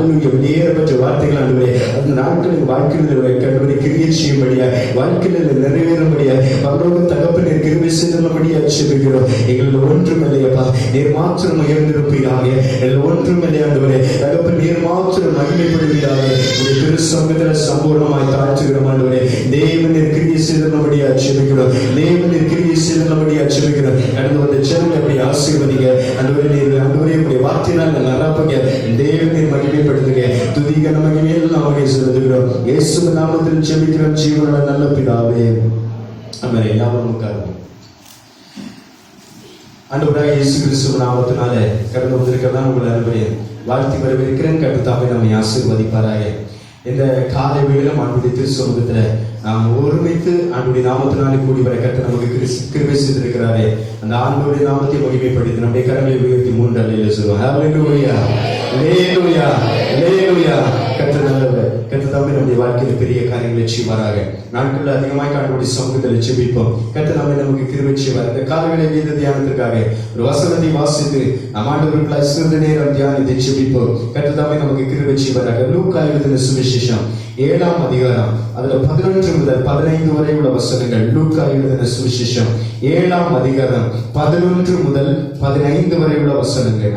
ஹல்லேலூயா. வெளியேறப்பட்ட வார்த்தைகள் ஆண்டவரே அந்த நாட்களின் வாழ்க்கையில் கண்டவரை கிரியை செய்யும்படியா, வாழ்க்கையில் நிறைவேறும்படியா, பரலோக தகப்பனே கிருபை செய்யும்படியா ஜெபிக்கிறோம். எங்களில் ஒன்றும் இல்லையப்பா, நீர் மாத்திரம் உயர்ந்திருப்பீராக. எங்களில் ஒன்றும் இல்லை ஆண்டவரே தகப்பன், நீர் மாத்திரம் மகிமைப்படுவீராக. உடைய திரு சமூகத்தில் சம்பூர்ணமாய் தாழ்த்துகிறோம் ஆண்டவரே. தேவனீர் கிரியை செய்யும்படியா ஜெபிக்கிறோம். தேவனீர் கிரியை செய்யும்படியா ஜெபிக்கிறோம். கடந்து வந்த ஜனங்களை அப்படி ஆசீர்வதிங்க ஆண்டவரே. நீர் ஆண்டவரே உடைய வார்த்தையினால் நராப்பங்க. தேவனீர் மகிமைப்படுத்துங்க. துதிக மகிமையில் நாம செலுத்துகிறோம். இயேசுவின் நாமத்தில் ஜெபிக்கிறோம் ஜீவனுள்ள நல்ல பிதாவே. ஆமென். எல்லாரும் உட்காருங்க. ஆண்டவராக இயேசு கிறிஸ்துவின் நாமத்தினாலே கடந்து வந்திருக்கிறதா உங்களை அனுபவம் வாழ்த்தி வரவேற்கிறேன். கர்த்தர் நம்மை ஆசீர்வதிப்பாராக. இந்த காலை வேளையிலும் ஆண்டுடைய திருச்சமூகத்துல நாம் ஒருமித்து ஆண்டுடைய நாமத்தினாலே கூடி வர கர்த்தர் நமக்கு கிருபை செய்திருக்கிறாரே. அந்த ஆண்டவருடைய நாமத்தை மகிமைப்படுத்தி நம்முடைய கரங்களை உயர்த்தி 3 அல்லேலூயா சொல்லுவோம். ஹல்லேலூயா, ஹல்லேலூயா, ஹல்லேலூயா. கர்த்தர் நல்லவர். கர்த்தர் தாமே நம்முடைய வாழ்க்கையில் பெரிய காரியங்களை செய்வாராக. நாட்களில் அதிகமாக ஆண்டவருடைய சமூகத்தில் ஜெபிப்போம். கர்த்தர் தாமே நமக்கு கிருபை செய்வார். இந்த காலவேளை வேத தியானத்திற்காக ஒரு வசனத்தை வாசித்து நம் ஆண்டவருக்குள்ளாய் சிறிது நேரம் தியானத்தை ஜெபிப்போம். கர்த்தர் தாமே நமக்கு கிருபை செய்வாராக. லூக்கா எழுதின சுவிசேஷம் 7ஆம் அதிகாரம் அதுல 11 முதல் 15 வரை உள்ள வசனங்கள். லூக்கா எழுதின சுவிசேஷம் 7ஆம் அதிகாரம் 11 முதல் 15 வரை உள்ள வசனங்கள்.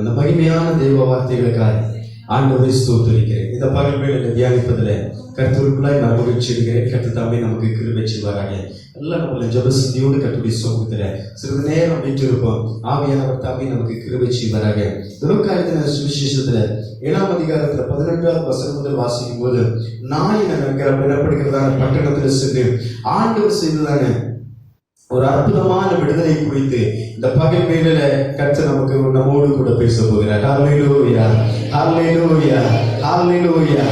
இந்த மகிமையான தெய்வ வார்த்தைகளுக்காக ஆண்டவரை ஸ்தோத்திரிக்கிறேன். இந்த பகல் வேளையில தியானிப்பதில் கர்த்தருக்குள்ளாய் நான் மகிழ்ச்சி இருக்கிறேன். கர்த்தர் தாமே நமக்கு கிருபை செய்வாராக. எல்லாம் நம்மள ஜெபசந்தியோடு கர்த்தருடைய சமூகத்துல சிறிது நேரம் வீற்றிருப்போம். ஆவியானவர் தாமே நமக்கு கிருபை செய்வாராக. லூக்கா எழுதின சுவிசேஷத்துல 7ஆம் அதிகாரத்துல 11ஆவது வசனம் முதல் வாசிக்கும் போது, நாயின் நகரம் எனப்படுகிறதான பட்டணத்துல சென்று ஆண்டவர் செய்ததான ஒரு அற்புதமான விடுதலை குறித்து இந்த பகல் வேளையில கர்த்தர் நமக்கு நம்மோடு கூட பேச போகிறார். ஹல்லேலூயா, ஹல்லேலூயா, ஹல்லேலூயா.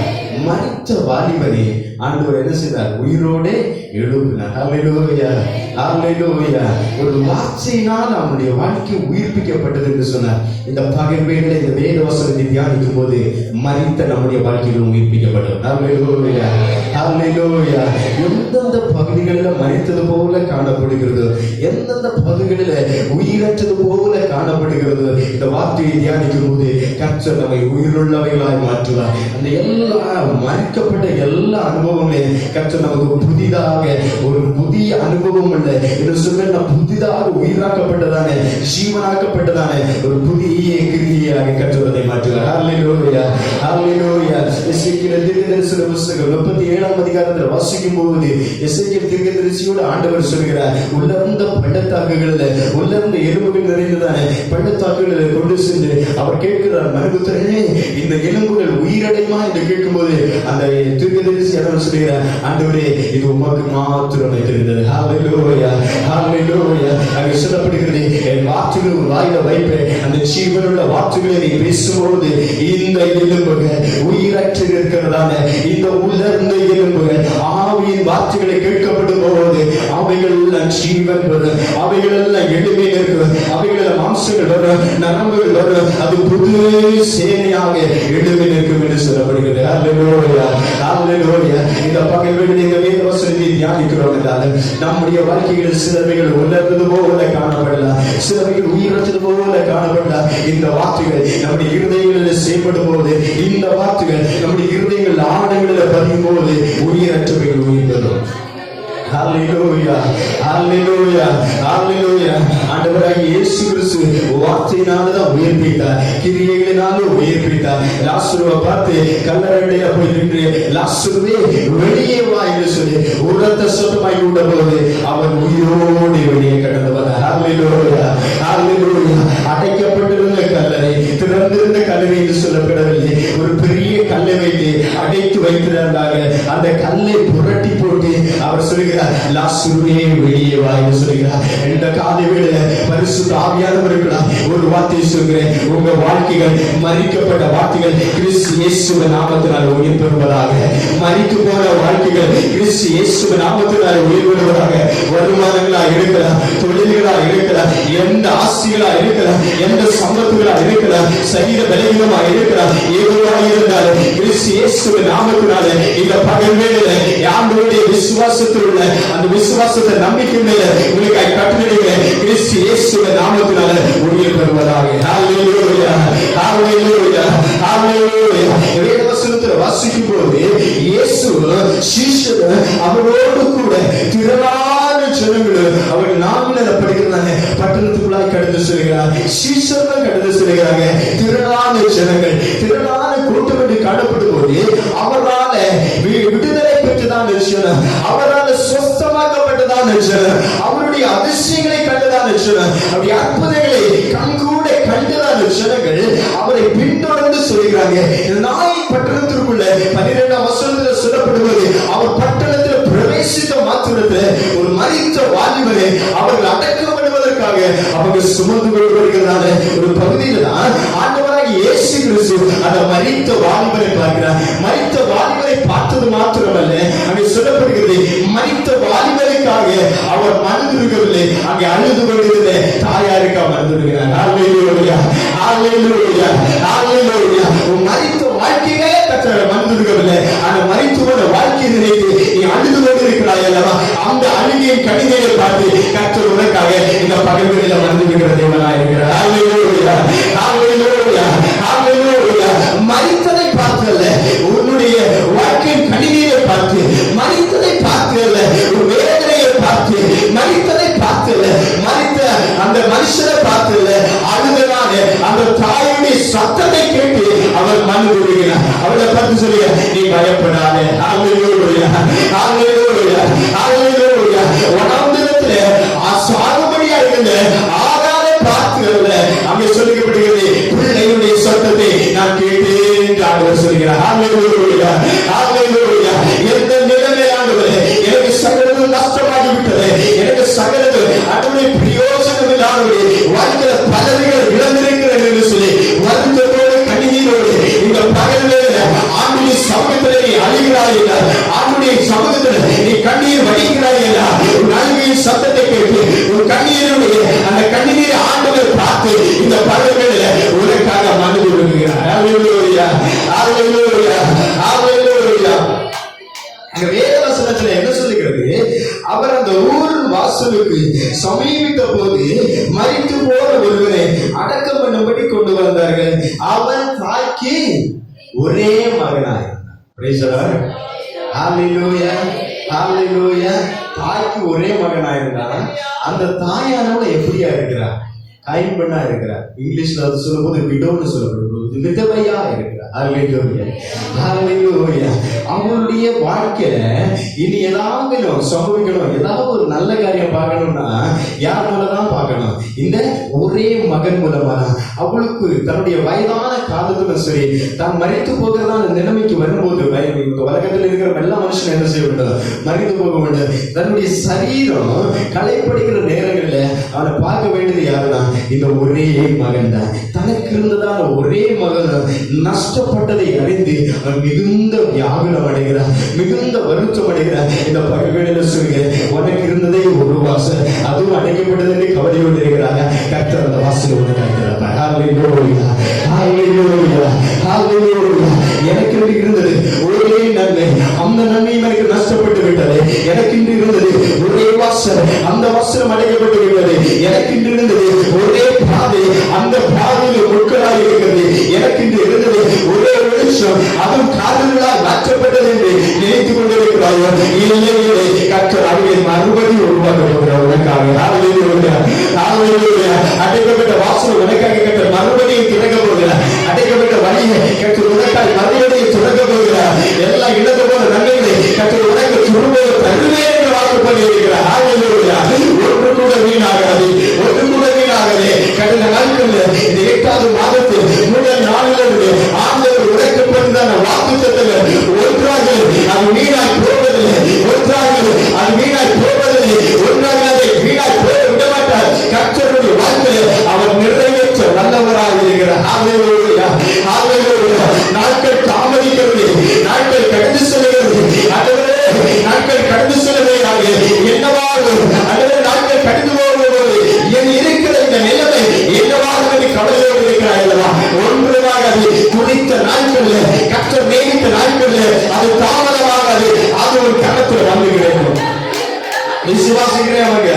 மரித்த வாலிபனை ஆண்டவர் என்ன செய்தார்? உயிரோடு எழுப்பினார். ஹல்லேலூயா, ஹல்லேலூயா. ஒரு வார்த்தையினால் அவனுடைய வாழ்க்கை உயிர்ப்பிக்கப்பட்டது என்று சொன்னார். இந்த பகல் வேளையில இந்த வேத வசனத்தை தியானிக்கும் போது மரித்த நம்முடைய வாழ்க்கையிலும் உயிர்ப்பிக்கப்பட்டது. ஹல்லேலூயா, ஹல்லேலூயா. எந்தெந்த பகுதிகளில் மரித்தது போல காணப்படுகிறது, எந்தெந்த பகுதிகளில் உயிரற்றது போல காணப்படுகிறது, இந்த வார்த்தையை தியானிக்கும் போது கர்த்தர் நம்மை உயிருள்ளவைகளாய் மாற்றுவார். அந்த எல்லா மறிக்கப்பட்ட எல்லா அனுபவமே கர்த்தர் நமக்கு புதிதாக ஒரு புதிய அனுபவம் அல்ல என்று சொல்ல, புதிதாக உயிராக்கப்பட்டதானே, ஜீவனாக்கப்பட்டதானே ஒரு புதிய கிரியையாக கர்த்தர் அதை மாற்றுவார். ஹல்லேலூயா, ஹல்லேலூயா. எசேக்கியேல் தீர்க்கதரிசன புத்தகம் 37ஆம் அதிகாரத்தில் வாசிக்கும் போது எசேக்கியேல் தீர்க்கதரிசியோடு ஆண்டவர் சொல்கிறார், உள்ளர்ந்த பள்ளத்தாக்குகளில், உள்ளர்ந்த எலும்புகள் நிறைந்ததான பள்ளத்தாக்குகளில் கொண்டு சென்று அவர் கேட்கிறார், மனுபுத்திரனே இந்த எலும்புகள் உயிரடையுமா என்று கேட்கும்போது அந்த தீர்க்கதரிசி அவர் சொல்கிறார், ஆண்டவரே இது உமக்கு மாத்திரமே தெரிந்தது. ஹல்லேலூயா, ஹல்லேலூயா. அங்கே சொல்லப்படுகிறது, என் வார்த்தைகள் உன் வாயில வைப்பேன், அந்த ஜீவனுள்ள வார்த்தைகளை நீ பேசும்போது இந்த எலும்புகள் உயிரற்று இருக்கிறதான இந்த உலர்ந்த எலும்புகள் ஆவியின் வார்த்தைகளை கேட்கப்படும் போது அவைகள் எல்லாம் ஜீவன் வரும், அவைகள் எல்லாம் எளிமை இருக்கும், அவைகள் மாம்சங்கள் வரும், நரம்புகள் வரும், அது புது சேனையாக எளிமை இருக்கும் என்று சொல்லப்படுகிறது. ஹல்லேலூயா, ஹல்லேலூயா. இந்த பகல் வேளையிலே இந்த வேத வசனத்தை தியானிக்கிறோம் என்றால் நம்முடைய வாழ்க்கையில் சிலவைகள் உலர்ந்தது போல காணப்படலாம், சிலவைகள் உயிரற்றது போல காணப்படலாம். இந்த வார்த்தைகள் நம்முடைய இருதயங்களில் செயல்படும் போது, இந்த வார்த்தைகள் நம்முடைய இருதயங்கள் ஆடைகளில் பதியும் போது உயிரற்றவைகள் உயிர் பெறும். ஹல்லேலூயா, ஹல்லேலூயா, ஹல்லேலூயா. ஆண்டவராகிய இயேசு கிறிஸ்து வார்த்தையினால தான் உயிர்ப்பித்தார், கிரியைகளினால உயிர்ப்பித்தார். லாசருவை பார்த்து கல்லறையில போய் நின்று, லாசருவே வெளியே வா என்று சொல்லி உரத்த சத்தமாய் விட்ட போது அவர் உயிரோடு வெளியே கடந்து வந்தார். ஹல்லேலூயா, ஹல்லேலூயா. அடைக்கப்பட்டிருந்த கல்லறை, திறந்திருந்த கல்லறை என்று சொல்லப்படவில்லை, ஒரு பெரிய கல்லை வைத்து வைத்திருந்தாங்க. அந்த கல்லை புரட்டி போட்டு அவர் சொல்லுகிறார், லாசருவே வெளியே வா என்று சொல்லுகிறார். இந்த காலை வேளையில பரிசுத்த ஆவியானவர்களா ஒரு வார்த்தை சொல்கிறேன், உங்க வாழ்க்கைகள் மரிக்கப்பட்ட வாழ்க்கைகள் கிறிஸ்து இயேசுவின் நாமத்தினால் உயிர் பெறுவதாக. மரித்து போன வாழ்க்கைகள் கிறிஸ்து இயேசுவின் நாமத்தினால் உயிர் பெறுவதாக. வருமானங்களா இருக்கலாம், தொழில்களா இருக்கலாம், எந்த ஆசைகளா இருக்கலாம், எந்த சம்பத்துகளா இருக்கலாம், சரீர பலவீனமா இருக்கலாம், எதுவாக இருந்தாலும் கிறிஸ்து இயேசுவின் நாமத்தினால இந்த பகல் வேளையில ஆண்டவருடைய விசுவாசத்தில் உள்ள அந்த விசுவாசத்தை நம்பிக்கை மேல உங்களுக்கு கட்டளையிடுகிறேன். கிறிஸ்து இயேசுவின் நாமத்தினால உயிர் பெறுவதாக. ஹல்லேலூயா, ஹல்லேலூயா, ஹல்லேலூயா. வேதவசனத்தில் வாசிக்கும் போது இயேசு சீஷர்கள் அவரோடு கூட திரளான ஜனங்கள் அவர்கள் நாமினல படிக்கிறாங்க. பட்டணத்துக்குள்ளாய் கடந்து செல்கிறார். சீஷர்கள் கடந்து செல்கிறாங்க. திரளான ஜனங்கள், திரளான கூட்டம் என்று காணப்படும் போது அவரால் விடுதலை பெற்றுதான் ஜனம், அவரால் சொஸ்தமாக்கப்பட்டதான் ஜனம், அவருடைய அதிசயங்களை கண்டுதான் ஜனம், அவருடைய அற்புதங்களை கண்கூட கண்டுதான் ஜனங்கள் அவரை பின்தொடர்ந்து சொல்கிறாங்க. நாய் பட்டணத்திற்குள்ள 12ஆம் வசனத்தில் சொல்லப்படுவது, அவர் பட்டணத்தில் பிரவேசித்த மாத்திரத்தில் ஒரு மரித்த வாலிபரை அவர்கள் அடக்கப்படுவதற்காக அவங்க சுமந்து கொண்டு வருகிறதான ஒரு பகுதியில தான் ஆண்டவராகிய இயேசு கிறிஸ்து அந்த மரித்த வாலிபரை பார்க்கிறார். மரித்த வாலிபரை பார்த்தது மாத்திரமல்ல, அங்கே சொல்லப்படுகிறது, மரித்த வாலிபருக்காக அவர் மனதுருகவில்லை, அங்கே அழுது கொண்டிருந்த தாயாருக்காக மனதுருகிறார். ஹல்லேலூயா, ஹல்லேலூயா, ஹல்லேலூயா. மரித்த வாழ்க்கையே கர்த்தர் மனதுருகவில்லை, அந்த மரித்து போன வாழ்க்கையை நினைத்து நீ அழுது கொண்டிருக்கிறாய் அல்லவா, அந்த அழுகையின் கடிதையை பார்த்து கர்த்தர் உனக்காக இந்த பகல்களில் மனதுருகிற தேவனாய் இருக்கிறார். ஹல்லேலூயா, ஹல்லேலூயா, ஹல்லேலூயா. மரித்ததை பார்த்தல்ல, உன்னுடைய வாழ்க்கையின் கடிதையை பார்த்து, மரித்ததை பார்த்தல்ல, உன் வேதனையை பார்த்து, மரித்ததை பார்த்தல்ல, மரித்த அந்த மனுஷனை பார்த்தல்ல, அழுதனால அந்த தாயுடைய சத்தத்தை கேட்டு அவர் மனதுருகிறார். அவளை பார்த்து சொல்லுங்க, நீ பயப்படாதே. ஹல்லேலூயா, ஹல்லேலூயா, ஹல்லேலூயா. உணர்ந்ததிலே சாகுபடியா இருந்த ஆகாரை பார்த்தல்ல, அங்கே சொல்லப்படுகிறது, பிள்ளையுடைய சத்தத்தை நான் கேட்டேன் என்று ஆண்டவர் சொல்கிறார். ஹல்லேலூயா, ஹல்லேலூயா. எந்த நிலைமை ஆண்டவரே, எனக்கு சகலது நஷ்டமாகிவிட்டது, எனக்கு சகலது ஆண்டவரே பிரயோஜனம் இல்லாதவரே, வாழ்க்கையில பலர்கள் இழந்திருக்கிறேன் என்று சொல்லி வருத்தத்தோடு கண்ணீரோடு இந்த பகலில் ஆண்டுடைய சமூகத்தில் நீ அழுகிறாய், ஆண்டுடைய சமூகத்தில் நீ கண்ணீர் வடிக்கிறாய், உன் அழுகையின் சத்தத்தை கேட்டு உன் கண்ணீருடைய அந்த கண்ணீரை ஆண்டவர் பார்த்து இந்த பகலில் உனக்காக மனது விடுகிறார். ஹல்லேலூயா, ஹல்லேலூயா, ஹல்லேலூயா. வேதவசனத்துல என்ன சொல்லுகிறது, அவர் அந்த ஊர் வாசலுக்கு சமீபித்த போது மரித்து போன ஒருவரை அடக்கம் பண்ணும்படி கொண்டு வந்தார்கள். அவன் தாய்க்கு ஒரே மகனாய், தாய்க்கு ஒரே மகனாயிருந்தான். அந்த தாயானவள் எப்படியா இருக்கிறார், கைம்பெண்ணா இருக்கிறார். இங்கிலீஷ்ல அது சொல்லும் போது விடோன்னு சொல்லப்படுது, விதவையா இருக்கிறார். அவருடைய வாழ்க்கையில இனி ஏதாவது சம்பவிக்கணும், ஏதாவது ஒரு நல்ல காரியம் பார்க்கணும்னா யார் மூலதான் பார்க்கணும், இந்த ஒரே மகன் மூலமா. அவளுக்கு தன்னுடைய வயதான காலத்துல சரி, தான் மரித்து போகிறதான நிலைமைக்கு வரும்போது, உலகத்தில் இருக்கிற எல்லா மனுஷனும் என்ன செய்ய வேண்டும், மரித்து போக வேண்டும். தன்னுடைய சரீரம் களைப்படுகிற நேரங்கள்ல அவனை பார்க்க வேண்டியது யாருன்னா இந்த ஒரே மகன் தான். தனக்கு இருந்ததான ஒரே மகன் நஷ்டப்பட்டதை அறிந்து அவன் மிகுந்த வியாகுலம் அடைகிறார், மிகுந்த வருத்தம் அடைகிறார். இந்த பகவேளையில சொல்லுங்க, உனக்கு இருந்ததே ஒரு வாசல், அதுவும் அடைக்கப்பட்டது என்று கவலையோடு இருக்கிறாங்க. கர்த்தர் அந்த வாசல் ஒன்று காய்க்கிறார். ஹல்லேலூயா, ஹல்லேலூயா, ஹல்லேலூயா. எனக்கு இருந்தது ஒரே நன்மை, அந்த நன்மையும் எனக்கு நஷ்டப்பட்டு விட்டது. எனக்கு இருந்தது ஒரே வாசல், அந்த வாசலும் அடைக்கப்பட்டு விட்டது. எனக்கு இருந்தது ஒரே பாதை, அந்த பாதையில் முட்களாய் இருக்கிறது. எனக்கு இருந்தது ஒரே வெளிச்சம், அதுவும் காதலால் மாற்றப்பட்டது என்று நினைத்துக் கொண்டிருக்கிறாயோ, இல்லை இல்லை, கர்த்தர் அருகே மறுபடியும் உருவாக்க போகிறார் உனக்காக. அடைக்கப்பட்ட வாசல் உனக்காக கர்த்தர் மறுபடியும் திறக்க போகிறார். அடைக்கப்பட்ட வழியை கர்த்தர் உனக்காக மறுபடியும் திறக்க போகிறார். எல்லாம் இழந்த போன நன்மைகளை கர்த்தர் உனக்கு திரும்ப தருவேன் என்று வாக்கு பண்ணியிருக்கிறார். ஒன்று கூட வீணாகாது, ஒன்று கூட வீணாகாது. கடந்த நாட்களில் இந்த 8வது மாதத்தில் ஹalleluya ஹalleluya. நாட்கள் தாமதிக்கிறது, நாட்கள் கடந்து செல்கிறது. ஆண்டவரே, நாட்கள் கடந்து செல்வதாக என்னவாக ஆண்டவரே, நாட்கள் கடந்து போகும்போது என் இருக்கிற இந்த நிலைமை என்னவாக என்று கவலையோடு இருக்கிறாய் அல்லவா? ஒன்றுமாக அது குறித்த நாட்கள், கர்த்தர் நியமித்த நாட்கள், அது தாமதமாகாது. அது ஒரு கணத்தில் வந்து கிடைக்கும். விசுவாசிக்கிறேன் அவங்க.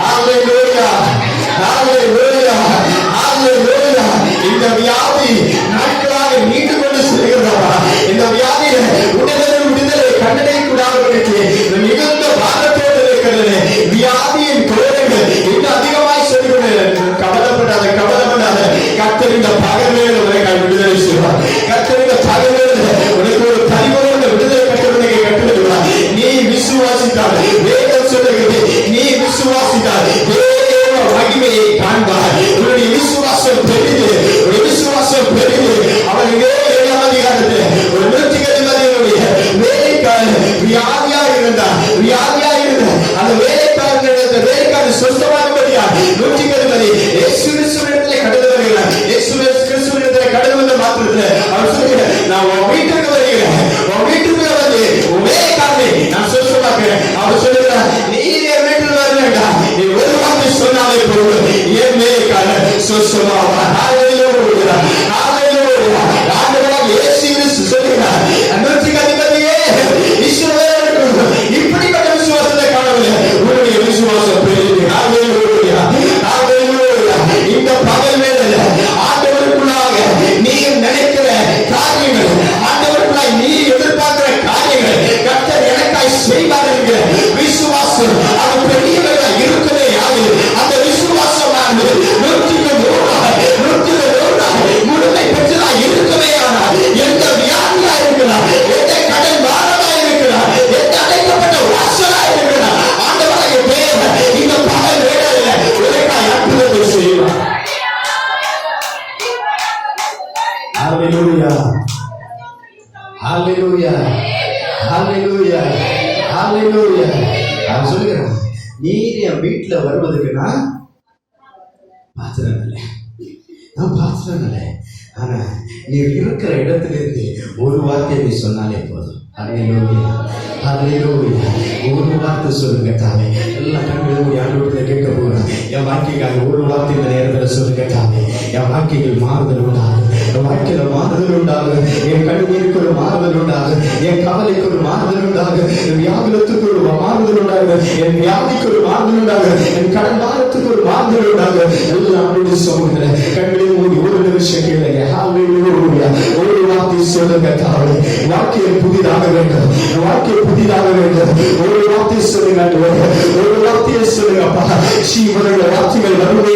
ஹalleluya ஹalleluya ஹalleluya. இந்த வியாதி நாட்களாக நீண்டு கொண்டு செல்கிறதா? இந்த வியாதியை விடுதலை கண்டனை கூடாதவர்களுக்கு மிகுந்த பாரத்தோடு இருக்கிறது. வியாதியின் குறைகள் இன்னும் அதிகமாய் சொல்கிறேன். கவலைப்படாத கவலைப்படாத. கர்த்தர் இந்த பகலில் உனக்கு விடுதலை செய்வார். கர்த்தர் இந்த பகலில் உனக்கு ஒரு பரிபூர்ண விடுதலை கட்டளையை கட்டளையிடுவார். நீ விசுவாசித்தால், வேதம் சொல்லுகிறது, நீ விசுவாசித்தால் தேவ மகிமையை காண்பார். உன்னுடைய விசுவாசம் பெரிது, உன்னுடைய விசுவாசம் பெரிது. அவனுக்கு 7ஆம் அதிகாரத்தில் ஒரு 100 வேலைக்காரன் வியாதியா இருந்தார். அந்த வேலைக்காரன் சொந்தமாகும்படியா 100 இயேசு கிறிஸ்துவிடத்தில் கடந்து வருகிறார். இயேசு கிறிஸ்துவிடத்தில் கடந்து வந்த மாத்திரத்தில் அவர் சொல்கிறார், நான் உன் வீட்டுக்கு வருகிறேன், உன் வீட்டுக்கு வந்து உன் வேலைக்காரனை நான் சொந்தமாக்குறேன். அவர் சொல்லுகிறார், நீ என் வீட்டில் வரலடா, நீ ஒரு வார்த்தை சொன்னாலே போதும், என் வேலைக்காரன் சொந்தமாவார். ஹalleluya ஹalleluya. ஆண்டவராகிய இயேசு கிறிஸ்து சொல்கிறார், அன்றைக்கு அதிபதியே இஸ்ரவேலுக்கு இப்படிப்பட்ட விசுவாசத்தை காணவில்லை, உன்னுடைய விசுவாசம் பெரியது. ஹalleluya ஹalleluya. இந்த பகல் வேளையில ஆண்டவருக்குள்ளாக நீ நினைக்கிற காரியங்கள், ஆண்டவருக்குள்ளாக நீ எதிர்பார்க்கிற காரியங்கள் கர்த்தர் எனக்காய் செய்வார் என்கிற விசுவாசம் அது பெரியவர்களாக இருக்கவே ஆகுது. அந்த விசுவாசமானது 100 முழுமை பெற்றதாக இருக்கவே ஆனால் எந்த வியாதியா இருக்கிறார், எந்த கடன் பாரமா இருக்கிறார், எந்த அடைக்கப்பட்ட வாசலா இருக்கிறார், ஆண்டவராகிய தேவன் இந்த பகல் வேளையில உனக்காய் அற்புதத்தை செய்வார். ஹalleluya ஹalleluya ஹalleluya ஹalleluya. நான் சொல்கிறேன், நீர் என் வீட்டுல வருவதற்கு நான் பாத்திரம் இல்லை, ஆனா நீ இருக்கிற இடத்துல இருந்து ஒரு வார்த்தை நீ சொன்னாலே போதும். ஹalleluya ஹalleluya. ஒரு வார்த்தை சொல்லுங்க தாவே. எல்லாம் கண்களும் ஆண்டவரே கேட்க போறேன். என் வாழ்க்கைக்காக ஒரு வார்த்தை இந்த நேரத்தில் சொல்லுங்க தாவே. என் வாழ்க்கையில் மாறுதல் உண்டாகும், என் வாழ்க்கையில மாறுதல் உண்டாகும், என் கண்ணீருக்கு ஒரு மாறுதல் உண்டாகும், என் கவலைக்கு ஒரு மாறுதல் உண்டாகும், என் வியாகுலத்துக்கு ஒரு மாறுதல் உண்டாகும், என் வியாதிக்கு ஒரு மாறுதல் உண்டாகும், என் கடன் பாரத்துக்கு ஒரு மாறுதல் உண்டாகும். எல்லாம் அப்படி சொல்லுங்க. கண்களில் மூடி ஒரு நிமிஷம் கேளுங்க. ஹalleluya. ஒரு வார்த்தை சொல்லுங்க தாவே. வாழ்க்கையை புதிதாக வேண்டும், வாழ்க்கையை புதிதாக வேண்டும். ஒரு வார்த்தை சொல்லுங்க, ஒரு வார்த்தையை சொல்லுங்க அப்பா. ஜீவனுள்ள வார்த்தைகள் வரும்போது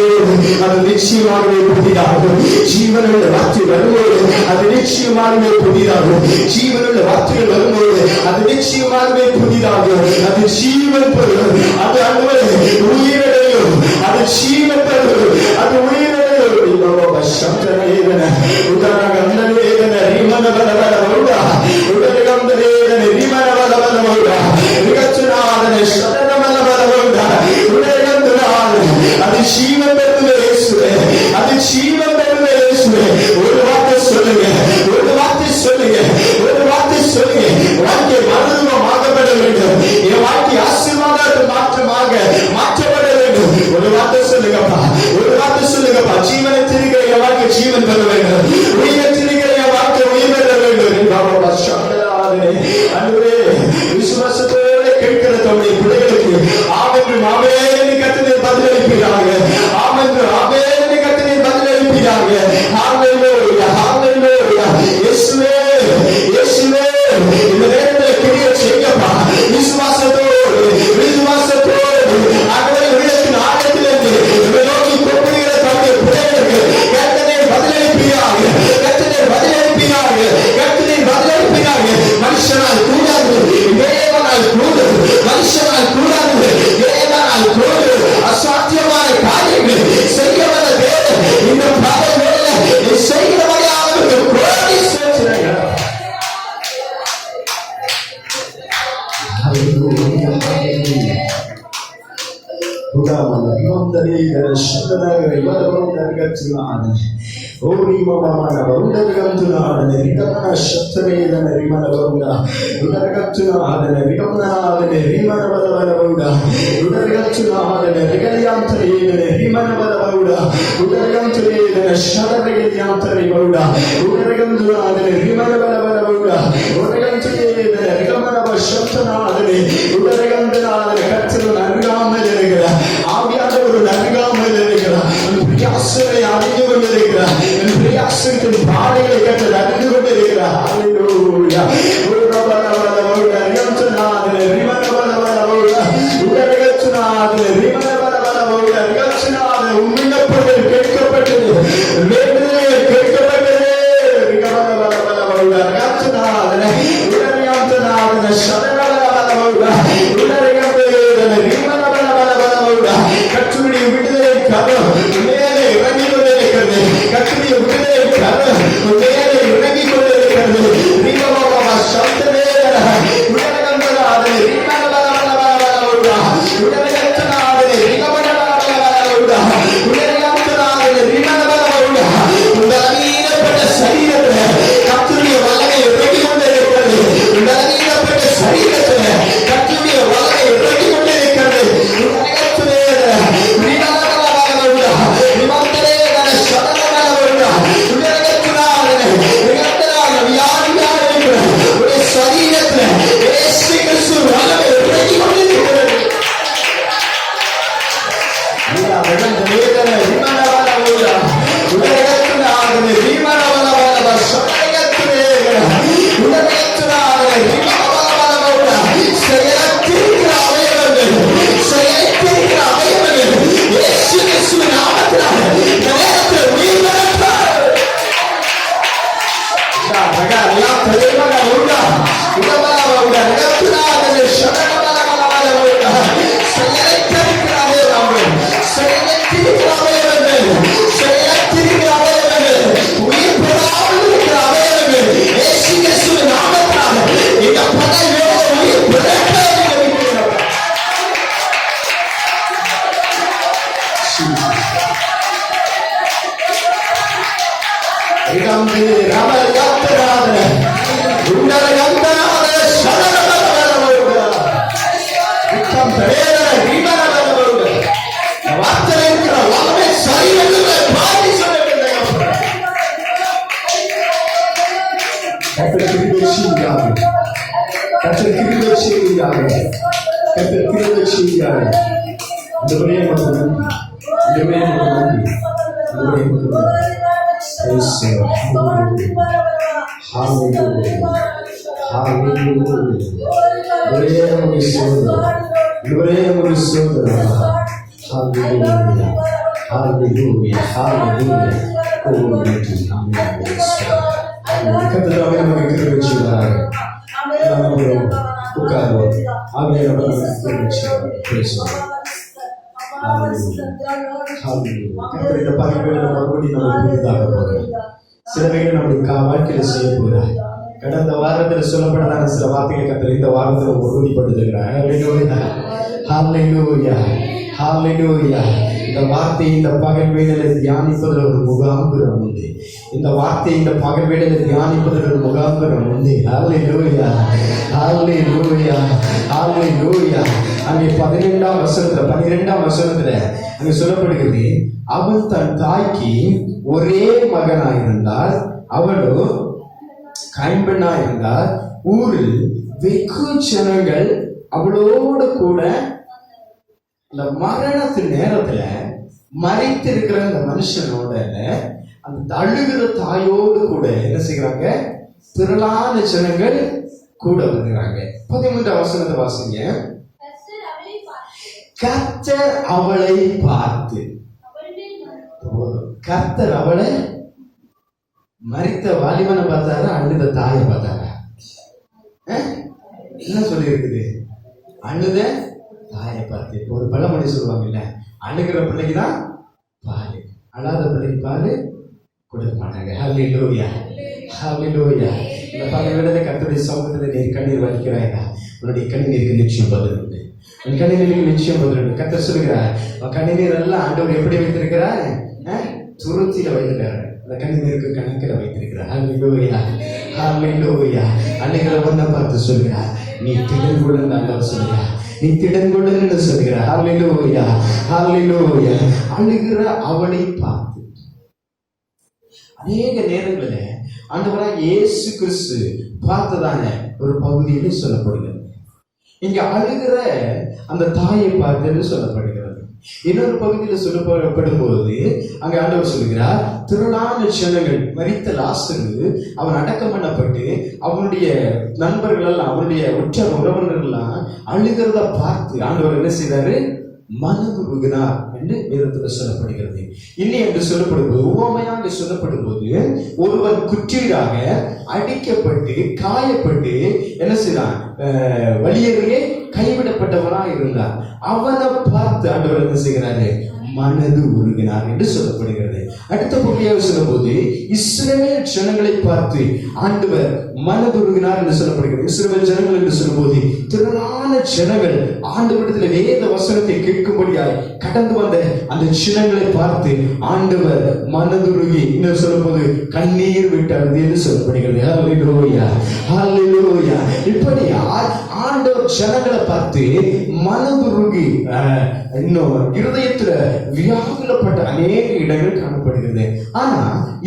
அது நிச்சயமாகவே புதிதாகும். ஜீவனுள்ள வார்த்தை வரும்போது அது நிச்சயமாகவே புதிதாகும். ஜீவனுள்ள வார்த்தைகள் வரும்போது அது நிச்சயமாகவே புதிதாகும். அது ஜீவன் பெறும், அது அன்பு உயிரிழையும், அது ஜீவன் பெறும், அது உயிரிழையும். சப்தனேதன உதரகந்தனேதன ரிமனவலவலவௌடா உதரகந்தனேதன ரிமனவலவலவௌடா விகச்சனாதன சதனவலவலவௌடா உதரகந்தனாத. அது ஜீவன் பெறும் இயேசுவே, அது ஜீவன் பெறும் இயேசுவே. ஒரு வார்த்தை சொல்லுங்க, ஒரு வார்த்தை சொல்லுங்க, ஒரு வார்த்தை சொல்லுங்க. வாழ்க்கை மறுரூபமாக்கப்பட வேண்டும், என் வாழ்க்கை ஆசீர்வாதமாக மாற்றப்பட வேண்டும். ஒரு வார்த்தை சொல்லுங்கப்பா, ஒரு வார்த்தை சொல்லுங்கப்பா. ஜீவனை திருக்கிற என் வாழ்க்கை ஜீவன் பெற வேண்டும், உயிரை திருக்கிற என் வாழ்க்கை உயிர் பெற வேண்டும். அன்பே, விசுவாசத்தோடு கேட்கிற தம்முடைய பிள்ளைகளுக்கு ஆமென் ஆமென் கர்த்தரே பதிலளிப்பீராக. ஆமென் ஆமென் கர்த்தரே பதிலளிப்பீராக. ஹalleluya ஹalleluya. இயேசுவே இயேசுவே, இந்த நேரத்தில் கிரியை செய்யப்பா. விசுவாசத்தோடு விசுவாசத்தோடு ஆண்டவரே உள்ளத்தின் ஆழத்திலிருந்து இதை நோக்கி கூப்பிடுகிற தம்முடைய பிள்ளைகளுக்கு கர்த்தரே பதிலளிப்பீராக, கர்த்தரே பதிலளிப்பீராக, கர்த்தரே பதிலளிப்பீராக. மனுஷனால் கூடாது, தேவனால் கூடாது, மனுஷனால் கூடாது, தேவனால் கூடாது. அசாத்தியமான காரியங்கள் செய்ய வந்த தேவன் இந்த பகலில் செய்கிறவரையாவது கோடி சேர்க்கிறார்கள். ஓரி மமன உடர்கந்துனாதன ரிகமன சத்தரேதன ரிமனவருடா உடர்கந்துனாதன ரிகமனாதன ரிமனவரவருடா உடர்கந்துனாதன ரிகலியாந்தரேதன ரிமனவரவருடா உடர்கந்துரேதன ஷடரகலியாந்தரேவருடா உடர்கந்துனாதன ரிமனவரவருடா உடர்கந்துரேதன ரிகமனவ சத்தனாதன உடர்கந்துனாதன கர்த்தர் நன்காமல் இருக்கிறார். ஆவியானவர் நன்காமல் இருக்கிறார். பிரயாசனை அறிந்து கொண்டிருக்கிறார். பிரயாசத்தின் பாதைகளை கற்று அறிந்து கொண்டிருக்கிறார். ஹல்லேலூயா. உண்மைப்பட்டது கேட்கப்பட்டது, வேண்டுதல் கேட்கப்பட்டது. கற்றுடைய விடுதலை கரம் மேலே இறங்கி கொண்டிருக்கிறது. கற்றுடைய விடுதலை கரம் மேலே இறங்கி கொண்டிருக்கிறது. சிலவைகள் நம்முடைய வாழ்க்கையில செய்ய போகிறார். கடந்த வாரத்தில் சொல்லப்படாத சில வார்த்தைகளை கத்தர் இந்த வாரத்தில் உறுதிப்படுத்துகிறார். இந்த வார்த்தையை இந்த பகல் வேளையில் தியானிப்பதில் ஒரு முகாந்திரம் உண்டு. இந்த வார்த்தையை இந்த பகல் வேளையில் தியானிப்பதில் ஒரு முகாந்திரம் உண்டு. ஹல்லேலூயா, ஹல்லேலூயா, ஹல்லேலூயா. அங்கே 12ஆம் வசனத்துல அங்கே சொல்லப்படுகிறது, அவன் தன் தாய்க்கு ஒரே மகனாயிருந்தால், அவளோ கைம்பெண்ணாயிருந்தால், ஊரில் வெகு ஜனங்கள் அவளோடு கூட இந்த மரணத்தின் நேரத்துல மறைத்திருக்கிற அந்த மனுஷனோட அந்த அழுகிற தாயோடு கூட என்ன செய்யறாங்க? திரளான ஜனங்கள் கூட வந்துகிறாங்க. 13ஆம் வசனத்தை வாசிங்க. கர்த்தர் அவளை பார்த்து, கர்த்தர் அவளை, மரித்த வாலிபனை பார்த்தாரா, அழுத தாயை பார்த்தாரா? என்ன சொல்லி இருக்குது? அழுத தாயை பார்த்து. ஒரு பழமொழி சொல்லுவாங்கல்ல, அழுகிற பிள்ளைக்குதான் பால், அழாத பிள்ளைக்கு பால் கொடுக்க மாட்டாங்க. ஹல்லேலூயா, ஹல்லேலூயா. இந்த பகலிலே கர்த்தருடைய சமூகத்தில் நீர் கண்ணீர் வலிக்கிறாயா? உன்னுடைய கண்ணீருக்கு நிச்சயம் பதில் உண்டு. உன் கண்ணீருக்கு நிச்சயம் பதில் உண்டு. கர்த்தர் சொல்லுகிறார், கண்ணீர் எல்லாம் ஆண்டவர் எப்படி வைத்திருக்கிறார்? துருத்தியில வைத்திருக்கிறார். அந்த கண்ணீருக்கு கணக்கில் வைத்திருக்கிறார். ஹல்லேலூயா, ஹல்லேலூயா. அன்னைக்கு ஒன்றை பார்த்து சொல்கிறார், நீ திடன் கொள்ளுன்னு ஆண்டவர் சொல்கிறார், நீ திடன் கொள்ளுன்னு சொல்கிறார். ஹல்லேலூயா, ஹல்லேலூயா. அழுகிற அவனை பார்த்து அநேக நேரங்களில் ஆண்டவராக இயேசு கிறிஸ்து பார்த்ததான ஒரு பகுதியிலே சொல்லப்படுகிறது. இங்க அழுகிற அந்த தாயை பார்த்து சொல்லப்படுகிறது. இன்னொரு பகுதியில் சொல்லப்படும் போது அங்க ஆண்டவர் சொல்கிறார், திரளான ஜனங்கள், மரித்த லாசரு அவன் அடக்கம் பண்ணப்பட்டு அவனுடைய நண்பர்கள் எல்லாம், அவனுடைய உற்ற உறவினர்கள் எல்லாம் அழுகிறத பார்த்து ஆண்டவர் என்ன செய்தாரு, மனதுருகினார் என்று வேதத்தில் சொல்லப்படுகிறது. இல்லை என்று சொல்லப்படும் போது, உவமையாக சொல்லப்படும் போது, ஒருவன் குற்றீடாக அடிக்கப்பட்டு காயப்பட்டு என்ன செய்தான், வழியருகே கைவிடப்பட்டவனாக இருந்தார். அவனை பார்த்து ஆண்டவர் என்ன செய்கிறாரு, மனது உருகினார் என்று சொல்லப்படுகிறது. அடுத்த பகுதியாக சொல்லும் போது, இஸ்ரவேல் ஜனங்களை பார்த்து ஆண்டவர் மனது உருகினார் என்று சொல்லப்படுகிறது. இஸ்ரவேல் ஜனங்கள் என்று சொல்லும் போது திரளான ஜனங்கள் ஆண்டவரிடத்தில் வேத வசனத்தை கேட்கும்படியாய் கடந்து வந்த அந்த ஜனங்களை பார்த்து ஆண்டவர் மனதுருகி என்று சொல்லும் போது கண்ணீர் விட்டார் என்று சொல்லப்படுகிறது. ஹல்லேலூயா, ஹல்லேலூயா. இப்படி ஆண்டவர் ஜனங்களை பார்த்து மனதுருகி இன்னும் இருதயத்துல வியாகுலப்பட்ட அநேக இடங்கள் காணப்படுகிறது. ஆனா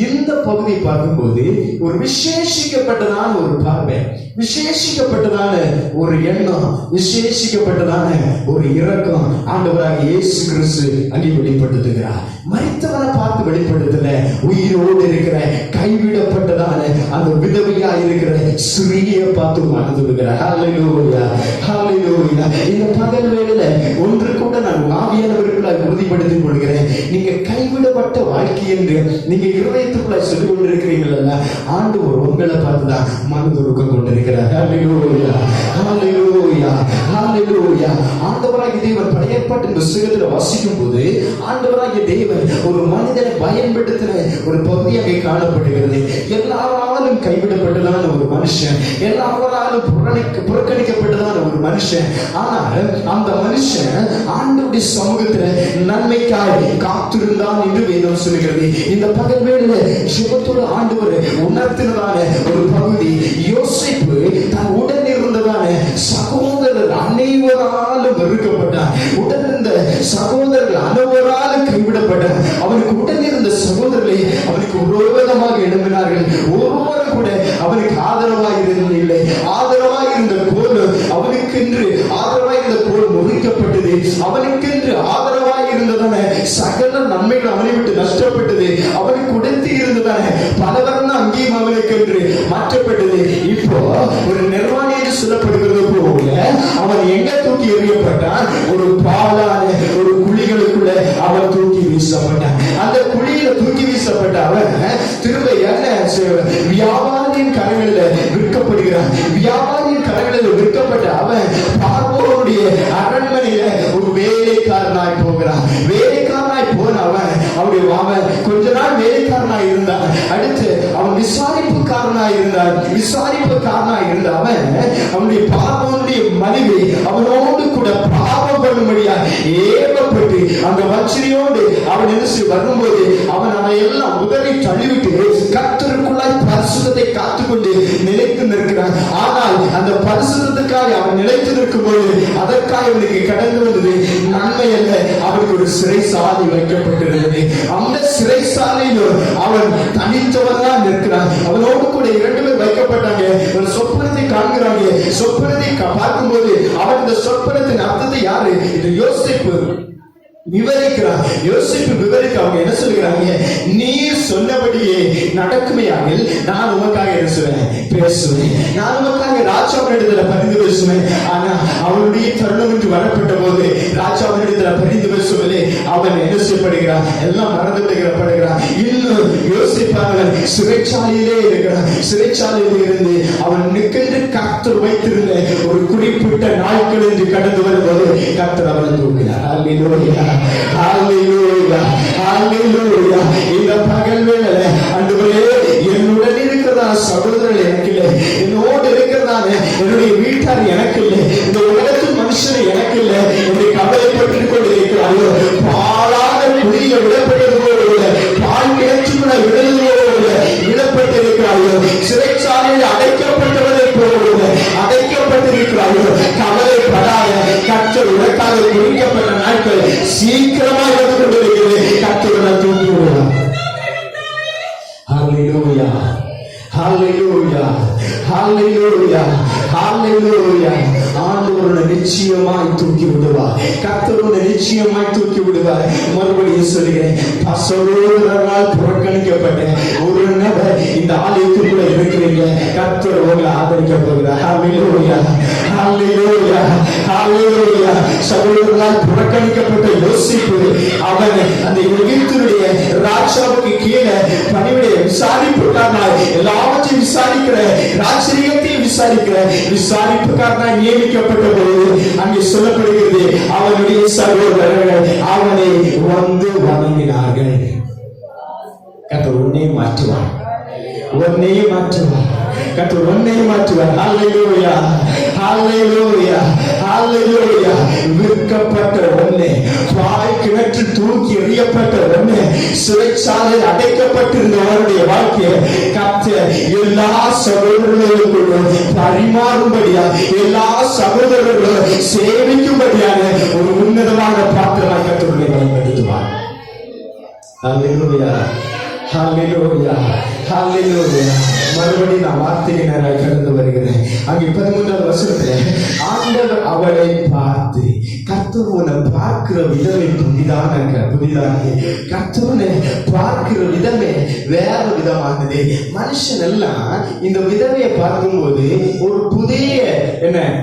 இந்த பகுதியை பார்க்கும்போது ஒரு விசேஷிக்கப்பட்டதான ஒரு பார்வை, விசேஷிக்கப்பட்டதான ஒரு எண்ணம், விசேஷிக்கப்பட்டதான ஒரு இரக்கம் ஆண்டவராக இயேசு கிறிஸ்து அங்கே வெளிப்படுத்துகிறார். மரித்தவனை பார்த்து வெளிப்படுத்தல, உயிரோடு இருக்கிற கைவிடப்பட்டதான அந்த விதவையா இருக்கிற ஸ்திரீயை பார்த்து மனதுடுகிறார். ஹல்லேலூயா, ஹல்லேலூயா. இந்த பகல் வேளையில ஒன்று கூட நான் ஆவியானவர்களால் உறுதிப்படுத்திக் கொள்கிறேன், நீங்க கைவிடப்பட்ட வாழ்க்கை என்று நீங்க இருதயத்துக்குள்ள சொல்லிக் கொண்டிருக்கிறீங்களா, ஆண்டவர் உங்களை பார்த்துதான் மனதுருக்கம் கொண்டிருக்கிறார். ஹல்லேலூயா, ஹல்லேலூயா, ஹல்லேலூயா. ஆண்டவராகிய தேவன் பழைய ஏற்பாட்டின் புத்தகத்தில் வாசிக்கும் போது ஆண்டவராகிய தேவன் ஒரு மனிதனை பயன்படுத்தின ஒரு பகுதியாக காணப்படுகிறது. எல்லாராலும் கைவிடப்பட்டதான ஒரு மனுஷன், எல்லாராலும் புறக்கணிக்கப்பட்டதான ஒரு மனுஷன். ஆனால் அந்த மனுஷன் ஆண்டவருடைய சமூகத்தில் நன்மைக்காய் காத்திருந்தான் என்று வேதம் சொல்கிறது. இந்த பகல் வேளையில ஜெபத்தோடு ஆண்டவர் உணர்த்தினதான ஒரு பகுதி, யோசேப்பு தன் உடன் இருந்ததான சகோதரர் அனைவராலும் வெறுக்கப்பட்டார். உடன் இருந்த சகோதரர்கள் அனைவராலும் கைவிடப்பட்டார். அவனுக்கு உடன் இருந்த சகோதரர்களை அவனுக்கு விரோதமாக எழுப்பினார்கள். ஒருவரும் கூட அவனுக்கு ஆதரவாக இருந்ததில்லை. ஆதரவாக இருந்த கோல் அவனுக்கென்று ஆதரவாக இருந்த கோல் முறிக்கப்பட்டது. அவனுக்கென்று ஆதரவாக இருந்ததான சகல நன்மைகள் அவனை விட்டு நஷ்டப்பட்டது. அவனுக்கு உடத்தி இருந்ததான பலவர்ண அங்கேயும் அவனுக்கென்று மாற்றப்பட்டது. இப்போ ஒரு நிர்வாணி என்று சொல்லப்படுகிறது போல அவன் எங்க தூக்கி எறியப்பட்டான், ஒரு பாலான ஒரு குழிகளுக்குள்ள அவன் தூக்கி வீசப்பட்டான். அந்த குழியில தூக்கி வீசப்பட்ட அவன் திரும்ப என்ன வியாபாரியின் கரங்களில் விற்கப்படுகிறான். வியாபாரியின் கரங்களில் விற்கப்பட்ட அவன் பார்வோனுடைய அரண்மனையில ஒரு வேலைக்காரனாய் போகிறான். வேலைக்காரனாய் போன அவன் கொஞ்ச நாள் வேலைக்காரனாய் இருந்தான். அடுத்து அவன் விசாரிப்புக்காரனாய் இருந்தான். விசாரிப்புக்காரனாய் இருந்த அவன் அவனுடைய பார்வோனுடைய மனைவி அவனோடு கூட பாவம் பண்ணும்படியா ஏவப்பட்டு அந்த வச்சிரியோடு அவன் என்ன வரும்போது அவன் எல்லாம் உதவி தள்ளிவிட்டு கர்த்தருக்குள்ளாய் பரிசுத்தத்தை காத்துக்கொண்டு நிலைத்து நிற்கிறான். ஆனால் அந்த பரிசுத்தத்துக்காக அவன் நிலைத்து நிற்கும் போது அதற்காக அவனுக்கு கடந்து வந்தது நன்மை அல்ல, அவனுக்கு ஒரு சிறைசாலை வைக்கப்பட்டிருந்தது. அந்த சிறைசாலையிலும் அவன் தனித்தவன் தான் நிற்கிறான். அவனோடு கூட 2 பேர் வைக்கப்பட்டாங்க. ஒரு சொப்பனத்தை காண்கிறாங்க. சொப்பனத்தை பார்க்கும்போது அவன் இந்த சொப்பனத்தின் அர்த்தத்தை யாரு, இது யோசேப்பு விவரிக்கிறான். யோசிப்பு விவரிக்க அவங்க என்ன சொல்லுகிறாங்க, நீர் சொன்னபடியே நடக்குமையாகில் நான் உமக்காக என்ன சொல்லுவேன், பேசுவேன். நான் உமக்காக ராஜாவினிடத்துல பரிந்து பேசுவேன். ஆனா அவனுடைய தருணம் என்று வரப்பட்ட போது ராஜாவினிடத்துல பரிந்து பேசுவதே அவன் என்ன செய்யப்படுகிறான், எல்லாம் மறந்து விடுகிறான். இன்னும் யோசிப்பார்கள் சிறைச்சாலையிலே இருக்கிறான். சிறைச்சாலையில இருந்து அவன் நிற்கின்ற கர்த்தர் வைத்திருந்த ஒரு குறிப்பிட்ட நாட்கள் என்று கடந்து வரும்போது கர்த்தர் அவனை தூக்கினார். அல்லேலூயா, ஹல்லேலூயா, ஹல்லேலூயா. இந்த பகல் வேளையிலே ஆண்டவரே என்னுடன் இருக்கிறதா சகோதரர்கள் எனக்கு இல்லை, என்னோடு இருக்கிறதான என்னுடைய வீட்டார் எனக்கு இல்லை, இந்த உலகத்து மனுஷன் எனக்கு இல்லை என்று கவலைப்பட்டுக் கொண்டிருக்கிறார்கள். பாலான குடியில விடப்பட்டது போல பால் கிணற்றுக்குள்ள விடுதலை சீக்கிரமாக வந்து கொண்டிருக்கிறது. கர்த்தர் தூக்கி விடுவார். ஹல்லேலூயா, ஹல்லேலூயா, ஹல்லேலூயா, ஹல்லேலூயா. ஆண்டவர் நிச்சயமாய் தூக்கி விடுவார். கர்த்தர் நிச்சயமாய் தூக்கி விடுவார். மறுபடியும் சொல்கிறேன், சகோதரர்களால் புறக்கணிக்கப்பட்ட ஒரு நபர் இந்த ஆலயத்துக்குள்ள இருக்கிறீங்க. கர்த்தர் உங்களை ஆதரிக்க போகிறார். ஹல்லேலூயா, ஹல்லேலூயா, ஹல்லேலூயா. சகோதரர்களால் புறக்கணிக்கப்பட்ட யோசிப்பு, அவன் அந்த எகிப்தினுடைய ராஜாவுக்கு கீழே பணிவிடைய விசாரிப்புக்காரனாய் எல்லாவற்றையும் விசாரிக்கிற, ராஜரீகத்தையும் விசாரிக்கிற விசாரிப்புக்காரனாய் நியமிக்கப்பட்ட போது அங்கே சொல்லப்படுகிறது, அவனுடைய சகோதரர்கள் அவனை வந்து வணங்கினார்கள். கர்த்தர் உன்னை மாற்றுவார், உன்னை மாற்றுவார், கர்த்தர் உன்னை மாற்றுவார். ஹல்லேலூயா, ஹல்லேலூயா, ஹல்லேலூயா. விற்கப்பட்ட ஒண்ணே, பாய் கிணற்றில் தூக்கி எறியப்பட்ட ஒண்ணே, சிறைச்சாலையில் அடைக்கப்பட்டிருந்தவருடைய வாழ்க்கையை கர்த்தர் எல்லா சகோதரர்களுக்கும் பரிமாறும்படியா, எல்லா சகோதரர்களும் சேவிக்கும்படியான ஒரு உன்னதமான பாத்திரமாக கர்த்தருடைய பயன்படுத்துவார். ஹல்லேலூயா, ஹல்லேலூயா, ஹல்லேலூயா. மறுபடியும் நான் வார்த்தைக்கு நேராக கடந்து வருகிறேன். அங்கே 13வது வசனத்துல ஆண்டவர் அவளை பார்த்து, கர்த்தர் உன்னை பார்க்கிற விதமே புதிதானது. கர்த்தர் பார்க்கிற விதமே வேற விதமானது. மனுஷன் எல்லாம் இந்த விதவையை பார்க்கும்போது ஒரு புதிய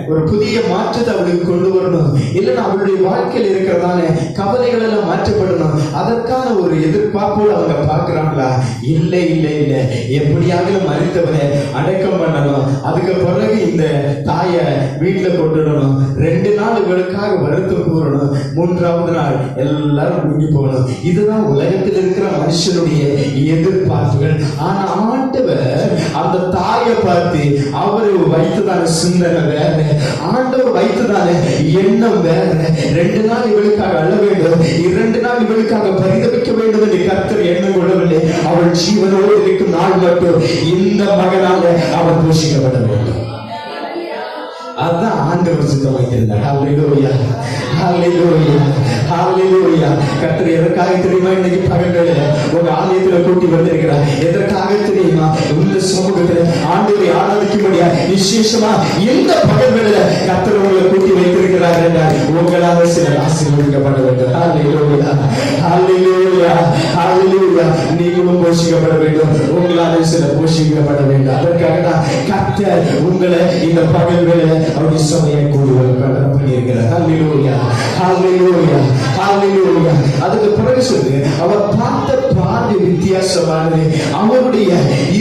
ஒரு புதிய மாற்றத்தை அவளுக்கு கொண்டு வரணும், இல்லைன்னா அவளுடைய வாழ்க்கையில் இருக்கிறதான கவலைகள் எல்லாம் மாற்றப்படணும். அதற்கான ஒரு எதிர்பார்ப்போடு அவங்க பார்க்கிறாங்களா? இல்லை இல்லை இல்லை, எப்படியாவது மறித்தவனை அடக்கம் பண்ணணும், அதுக்கு பிறகு இந்த தாயை வீட்டுல கொண்டுடணும், 2 நாள் இவளுக்காக வருத்தம் கூறணும், 3வது நாள் எல்லாரும் முடிஞ்சு போகணும். இதுதான் உலகத்தில் இருக்கிற மனுஷனுடைய எதிர்பார்ப்புகள். ஆனா ஆண்டவர் அந்த தாயை பார்த்து அவரு வைத்ததான சிந்தனை வேற, ஆண்டவர் வைத்ததான எண்ணம் வேற. 2 நாள் இவளுக்காக அழ வேண்டும், 2 நாள் இவளுக்காக பரிதவிக்க வேண்டும் என்று கர்த்தர் எண்ணம் கொள்ளவில்லை. அவள் ஜீவனோடு இருக்கும் நாள் மட்டும் இந்த மகனால அவள் போஷிக்கப்பட வேண்டும். அதுதான் ஆண்டவர் சித்தம் வைத்திருந்தார். ஹல்லேலூயா, ஹல்லேலூயா, ஹல்லேலூயா. கர்த்தர் எதற்காக தெரியுமா இன்னைக்கு பகல்ல உங்க ஆலயத்துல கூட்டி வந்திருக்கிறார்? எதற்காக தெரியுமா? இந்த சமூகத்துல ஆண்டவரை ஆராதிக்கும்படியா விசேஷமா இந்த பகல்ல கர்த்தர் உங்களை கூட்டி வைத்திருக்கிறார் என்றால் உங்களால சில ஆசீர்வதிக்கப்பட வேண்டும். ஹல்லேலூயா, ஹல்லேலூயா, ஹல்லேலூயா. நீங்களும் போஷிக்கப்பட வேண்டும், உங்களால சில போஷிக்கப்பட வேண்டும். அதற்காக தான் கர்த்தர் உங்களை இந்த பகல் வேளையில அவருடைய சபையை கூடி பண்ணியிருக்கிறார். ஹல்லேலூயா, ஹல்லேலூயா, ஹல்லேலூயா. அதுக்கு பிறகு சொல்லு, அவர் பார்த்த பார்வை வித்தியாசமானது, அவருடைய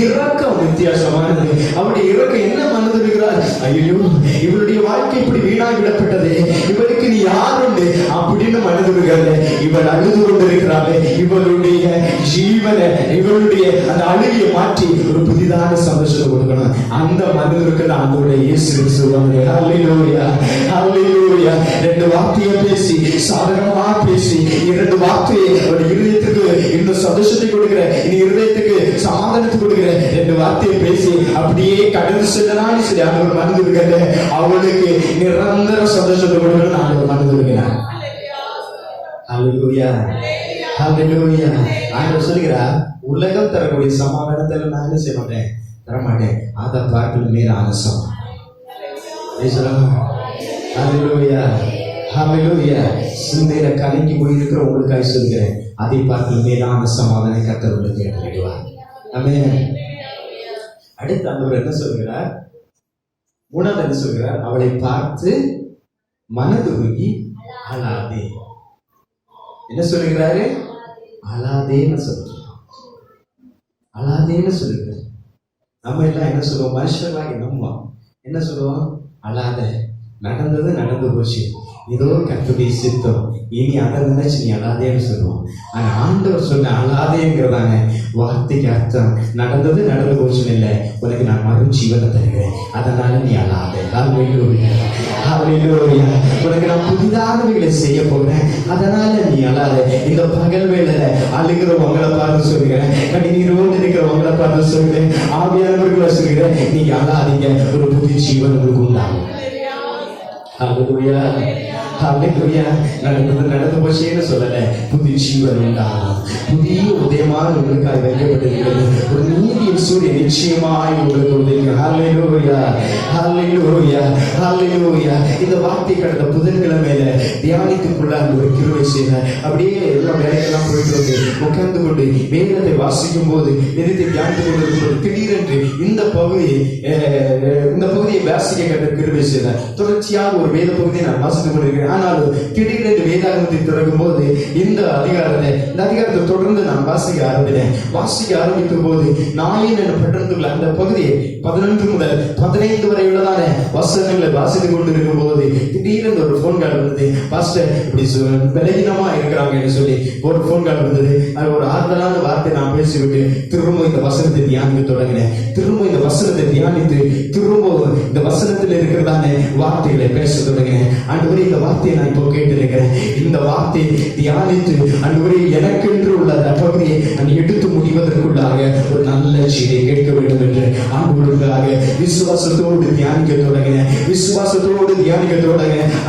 இரக்கம் வித்தியாசமானது. அவருடைய இரக்கம் என்ன மனதிருக்கிறார்? ஐயோ, இவருடைய வாழ்க்கை இப்படி வீணாகிவிடப்பட்டது, இவருக்கு நீ யாருண்டு அப்படின்னு மனதிருக்கிறது. இவள் அழுது கொண்டிருக்கிறாளே, இவளுடைய ஜீவனை, இவளுடைய அந்த அழுகியை மாற்றி ஒரு புதிதான சந்தோஷத்தை கொடுக்கணும். அந்த மனதிற்கு ஆண்டவருடைய இயேசு கிறிஸ்து ஹல்லேலூயா, ஹல்லேலூயா. 2 வார்த்தையை பேசி, சாதகமா பேசி, 2 வார்த்தையை ஒரு இருதயத்துக்கு இன்னும் சந்தோஷத்தை கொடுக்கிற, இனி இருதயத்துக்கு சமாதானத்தை கொடுக்கிற 2 வார்த்தையை பேசி அப்படியே கடந்து செல்லனாலும் சரி, ஆண்டவர் மனது இருக்கிறது அவளுக்கு நிரந்தர சந்தோஷத்தை கொடுக்கணும். ஆண்டவர் மனது இருக்கிறார். ஹல்லேலூயா, ஹல்லேலூயா. ஆண்டவர் சொல்கிறார், உலகம் தரக்கூடிய சமாதானத்தை நான் என்ன செய்ய மாட்டேன், தரமாட்டேன். அதை பார்க்கல மேலான சமாதானம். ஹல்லேலூயா, ஹல்லேலூயா. சிந்தையில கலங்கி போயிருக்கிற உங்களுக்காக சொல்கிறேன், அதை பார்த்து மேலான சமாதான கர்த்தர் உங்களுக்கு ஏற்படுவார். ஆமென். அடுத்து ஆண்டவர் என்ன சொல்கிறார்? 3வது என்ன சொல்கிறார்? அவளை பார்த்து மனதுருகி அழாதே. என்ன சொல்கிறாரு? அழாதேன்னு சொல்கிறார், அழாதேன்னு சொல்கிறார். நம்ம எல்லாம் என்ன சொல்லுவோம்? மனுஷர்களாக நம்ம என்ன சொல்லுவோம்? அழாத, நடந்தது நடந்து போச்சு, ஏதோ கர்த்தருடைய சித்தம், இனி அதை நினைச்சு நீ அழாதேன்னு சொல்லுவோம். ஆனா ஆண்டவர் சொன்ன அழாதேங்கிறதான வார்த்தைக்கு அர்த்தம் நடந்தது நடந்து போச்சுன்னு இல்லை, உனக்கு நான் மறு ஜீவனை தருகிறேன், அதனால நீ அழாதே. ஹல்லேலூயா, ஹல்லேலூயா. உனக்கு நான் புதிதானவைகளை செய்ய போகிறேன், அதனால நீ அழாதே. இந்த பகல் வேளையில அழுகிறவங்களை பார்த்து சொல்கிறேன், கண்ணீரோடு இருக்கிறவங்களை பார்த்து சொல்கிறேன், ஆவியானவர்களை சொல்கிறேன், நீங்க அழாதீங்க, ஒரு புதிய ஜீவன் உங்களுக்கு உண்டாகும். ஹல்லேலூயா, ஹல்லேலூயா. நடந்து போச்சேன்னு சொல்லல, புது ஜீவன் உண்டாகும். புதிய உதயமான உங்களுக்காக வைக்கப்பட்டிருக்கிறது. ஒரு நீதியின் சூரியன் நிச்சயமாய் உங்களுக்கு உதயம். ஹல்லேலூயா, ஹல்லேலூயா, ஹல்லேலூயா. இந்த வார்த்தை கடந்த புதன்கிழமையில தியானித்துக்குள்ள அந்த ஒரு கிருபை செய்தார். அப்படியே எல்லாம் வேலைக்கெல்லாம் போயிட்டு வந்து உட்கார்ந்து கொண்டு வேதத்தை வாசிக்கும் போது எதிர்த்து தியானித்துக் கொண்டிருக்கும் திடீரென்று இந்த பகுதியை வாசிக்க கட்ட கிருபை செய்தார். தொடர்ச்சியாக ஒரு வேத பகுதியை நான் வாசித்துக் கொண்டிருக்கிறேன். ஆனாலும் திடீரென்று வேதாகமத்தை தொடங்கும் போது இந்த அதிகாரத்தை தொடர்ந்து நான் வாசிக்க ஆரம்பித்த போது நாயின் என பட்டணத்துக்குள்ள அந்த பகுதியை 11 முதல் 15 வரை உள்ளதான வசனங்களை வாசித்துக் கொண்டிருக்கும் போது திடீரென்று ஒரு போன் கால் வந்தது. பாஸ்டர் இப்படி பலகீனமா இருக்கிறாங்க சொல்லி ஒரு போன் கால் வந்தது. அது ஒரு ஆறுதலான வார்த்தை நான் பேசிவிட்டு திரும்ப இந்த வசனத்தை தியானிக்க தொடங்கினேன். திரும்ப இந்த வசனத்தை தியானித்து திரும்ப இந்த வசனத்தில் இருக்கிறதான வார்த்தைகளை பேச தொடங்கினேன். ஆண்டவரே, இந்த வார்த்தையை நான் இப்போ கேட்டிருக்கிறேன். இந்த வார்த்தையை தியானித்து ஆண்டவரே எனக்கென்று உள்ள அந்த பகுதியை நான் எடுத்து முடிவதற்குள்ளாக ஒரு நல்ல செய்தியை கேட்க வேண்டும் என்று ஆண்டவருக்காக விசுவாசத்தோடு தியானிக்க தொடங்கினேன்.